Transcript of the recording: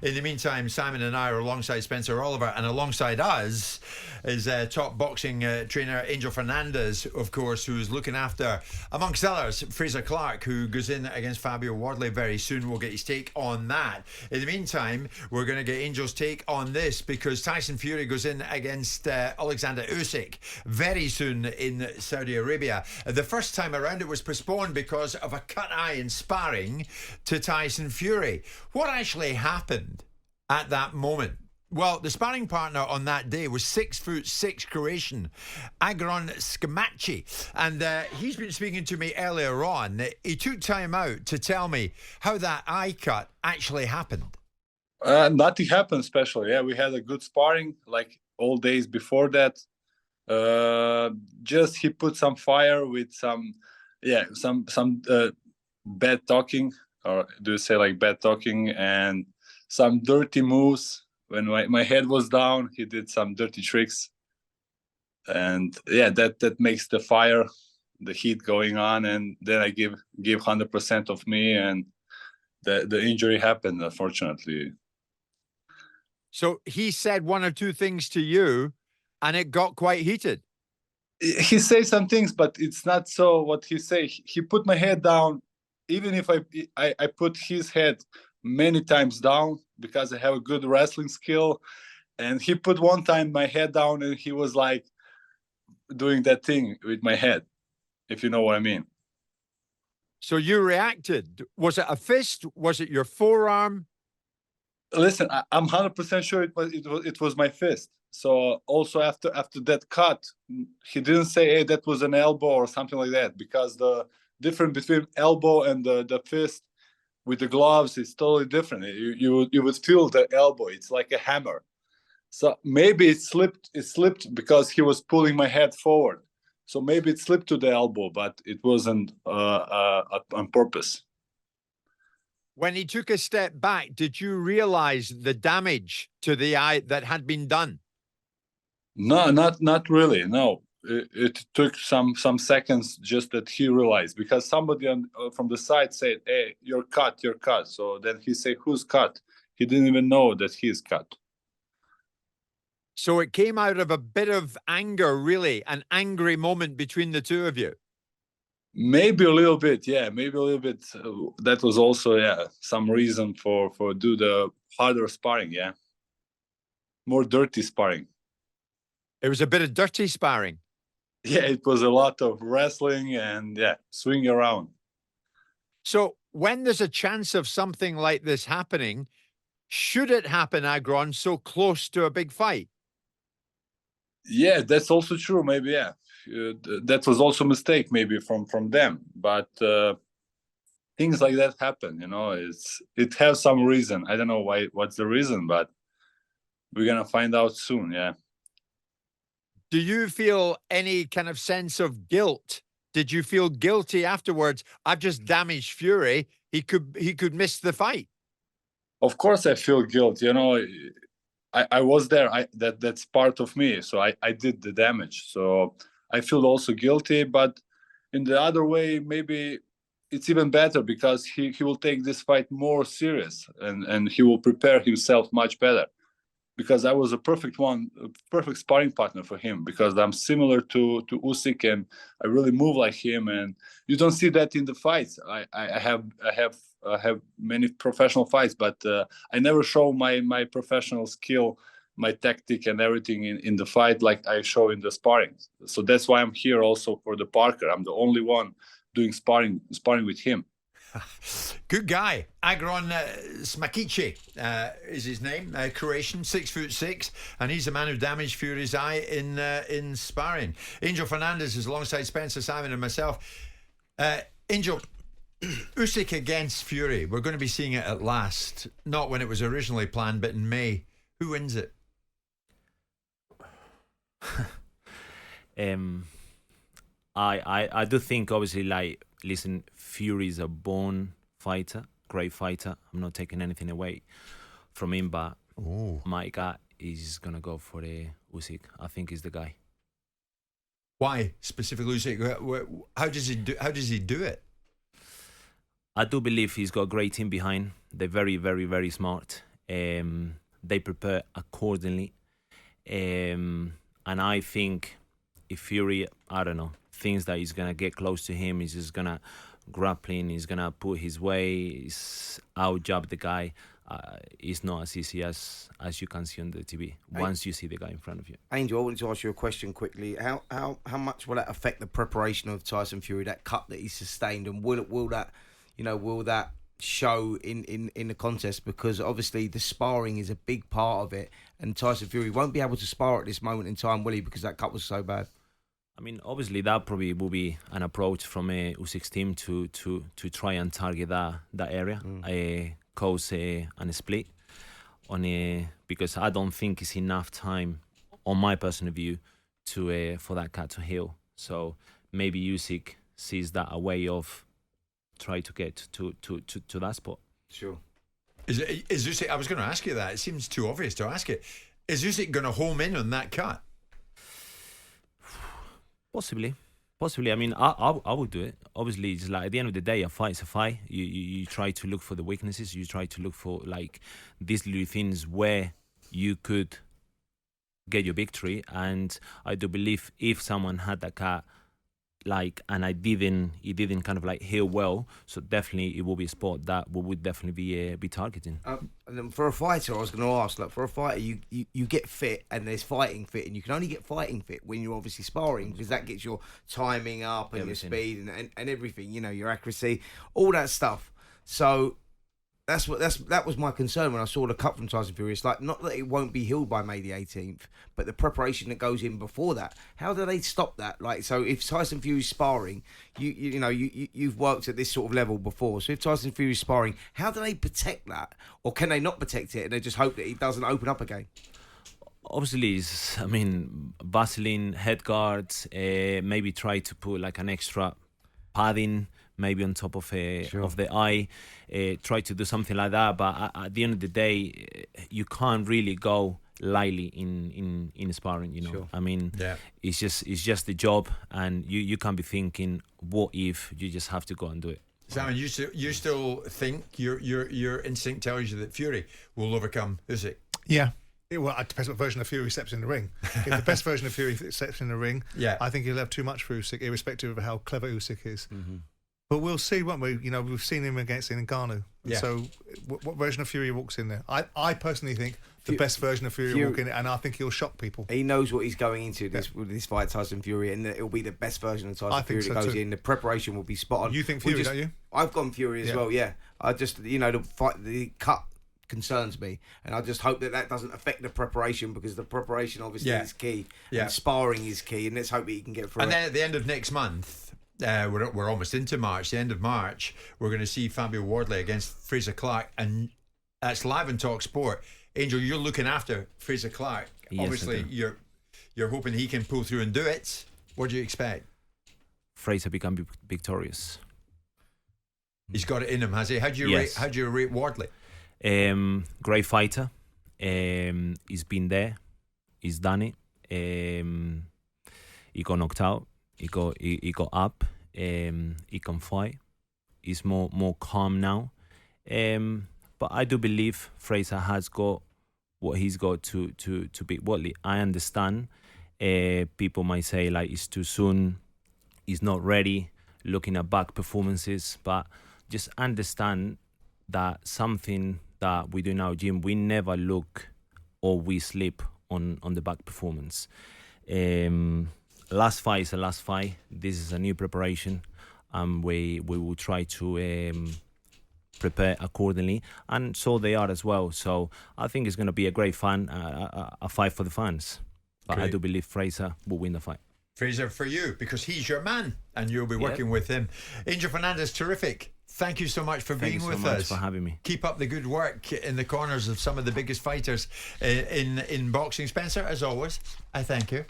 In the meantime, Simon and I are alongside Spencer Oliver, and alongside us is top boxing trainer Angel Fernandez, of course, who's looking after, amongst others, Fraser Clark, who goes in against Fabio Wardley very soon. We'll get his take on that. In the meantime, we're going to get Angel's take on this, because Tyson Fury goes in against Oleksandr Uysk very soon in Saudi Arabia. The first time around it was postponed because of a cut eye in sparring to Tyson Fury. What actually happened at that moment? Well, the sparring partner on that day was 6'6" Croatian Agron Skamachi, and he's been speaking to me earlier on. He took time out to tell me how that eye cut actually happened. Nothing happened special. Yeah, we had a good sparring like all days before that. Just he put some fire with some bad talking, or do you say like bad talking, and some dirty moves. When my head was down, he did some dirty tricks, and yeah, that makes the fire, the heat going on, and then I give 100% of me, and the injury happened, unfortunately. So he said one or two things to you, and it got quite heated. He says some things, but it's not so what he say. He put my head down, even if I put his head many times down, because I have a good wrestling skill, and he put one time my head down, and he was like doing that thing with my head, if you know what I mean. So you reacted. Was it a fist? Was it your forearm? Listen, I'm 100% sure it was my fist. So also after that cut, he didn't say, hey, that was an elbow or something like that, because the difference between elbow and the fist with the gloves is totally different. You would feel the elbow. It's like a hammer. So maybe it slipped because he was pulling my head forward. So maybe it slipped to the elbow, but it wasn't on purpose. When he took a step back, did you realize the damage to the eye that had been done? No, not really. No, it took some seconds just that he realized, because somebody from the side said, "Hey, you're cut." So then he said, "Who's cut?" He didn't even know that he's cut. So it came out of a bit of anger, really, an angry moment between the two of you. Maybe a little bit, yeah. Maybe a little bit. That was also, yeah, some reason for do the harder sparring, yeah, more dirty sparring. It was a bit of dirty sparring. Yeah, it was a lot of wrestling and, yeah, swing around. So when there's a chance of something like this happening, should it happen, Agron, so close to a big fight? Yeah, that's also true. Maybe, yeah. That was also a mistake maybe from them. But things like that happen, you know. It has some reason. I don't know what's the reason, but we're going to find out soon, yeah. Do you feel any kind of sense of guilt? Did you feel guilty afterwards? I've just damaged Fury. He could miss the fight. Of course I feel guilt, you know. I was there. That's part of me. So I did the damage. So I feel also guilty, but in the other way, maybe it's even better, because he will take this fight more serious, and he will prepare himself much better. Because I was a perfect sparring partner for him, because I'm similar to Usyk, and I really move like him, and you don't see that in the fights. I have many professional fights, but I never show my professional skill, my tactic and everything in the fight like I show in the sparring. So that's why I'm here also for the Parker. I'm the only one doing sparring with him. Good guy. Agron Smakici is his name. Croatian, 6'6", and he's the man who damaged Fury's eye in sparring. Angel Fernandez is alongside Spencer, Simon, and myself. Angel, Usyk against Fury. We're going to be seeing it at last. Not when it was originally planned, but in May. Who wins it? I do think, obviously, like, listen, Fury is a born fighter, great fighter. I'm not taking anything away from him, but my guy is gonna go for the Usyk. I think he's the guy. Why specifically Usyk? How does he do it? I do believe he's got a great team behind. They're very, very, very smart. They prepare accordingly. And I think if Fury, I don't know, thinks that he's going to get close to him, he's just going to grappling, he's going to put his way, he's out-jab the guy. It's not as easy as you can see on the TV once you see the guy in front of you. Angel, I wanted to ask you a question quickly. How much will that affect the preparation of Tyson Fury, that cut that he sustained, and will that show in the contest? Because obviously the sparring is a big part of it, and Tyson Fury won't be able to spar at this moment in time, will he? Because that cut was so bad. I mean, obviously that probably will be an approach from Usyk's team to try and target that area. Cause and a split on because I don't think it's enough time, on my personal view, to for that cut to heal. So maybe Usyk sees that a way of try to get to that spot. Sure. Is Usyk? I was going to ask you that. It seems too obvious to ask it. Is Usyk going to home in on that cut? Possibly. I mean, I would do it. Obviously, it's like at the end of the day, a fight is a fight. You try to look for the weaknesses. You try to look for like these little things where you could get your victory. And I do believe if someone had that cut, and it didn't kind of like heal well, so definitely it will be a sport that we would definitely be targeting. And then for a fighter, I was going to ask, like, for a fighter, you get fit, and there's fighting fit, and you can only get fighting fit when you're obviously sparring, because that gets your timing up and everything. Your speed and everything, your accuracy, all that stuff. So that was my concern when I saw the cut from Tyson Fury. It's like, not that it won't be healed by May the 18th, but the preparation that goes in before that. How do they stop that? Like, so if Tyson Fury's sparring, you've worked at this sort of level before. So if Tyson Fury's sparring, how do they protect that, or can they not protect it and they just hope that it doesn't open up again? Obviously, Vaseline, head guards, maybe try to put like an extra padding maybe on top of the eye, try to do something like that. But at the end of the day, you can't really go lightly in sparring. Sure. I mean, it's just the job, and you can't be thinking, what if? You just have to go and do it. Simon, you still think your instinct tells you that Fury will overcome Usyk? Yeah. Well, it depends what version of Fury steps in the ring. If the best version of Fury steps in the ring, I think he'll have too much for Usyk, irrespective of how clever Usyk is. Mm-hmm. But we'll see, won't we? We've seen him against Ngannou. Yeah. So what version of Fury walks in there? I personally think the best version of Fury will walk in, and I think he'll shock people. He knows what he's going into with this fight, Tyson Fury, and it'll be the best version of Tyson Fury that goes in. The preparation will be spot on. You think Fury, don't you? I've gone Fury as well, yeah. I just, the cut concerns me, and I just hope that doesn't affect the preparation, because the preparation obviously is key, and sparring is key, and let's hope that he can get through. And then at the end of next month, we're almost into March. The end of March, we're going to see Fabio Wardley against Fraser Clark, and that's live on talkSPORT. Angel, you're looking after Fraser Clark. Yes, obviously, you're hoping he can pull through and do it. What do you expect? Fraser become victorious. He's got it in him, has he? How do you rate Wardley? Great fighter. He's been there. He's done it. He got knocked out. He got up. He can fight. He's more calm now. But I do believe Fraser has got what he's got to beat Wardley. I understand. People might say like it's too soon. He's not ready. Looking at back performances, but just understand that something that we do in our gym, we never look or we sleep on the back performance. Last fight is a last fight. This is a new preparation, and we will try to prepare accordingly, and so they are as well. So I think it's going to be a great fun, a fight for the fans. But I do believe Fraser will win the fight. Fraser for you, because he's your man, and you'll be working with him. Angel Fernandez, terrific. Thank you so much for being with us. Thank you so much for having me. Keep up the good work in the corners of some of the biggest fighters in boxing. Spencer, as always, I thank you.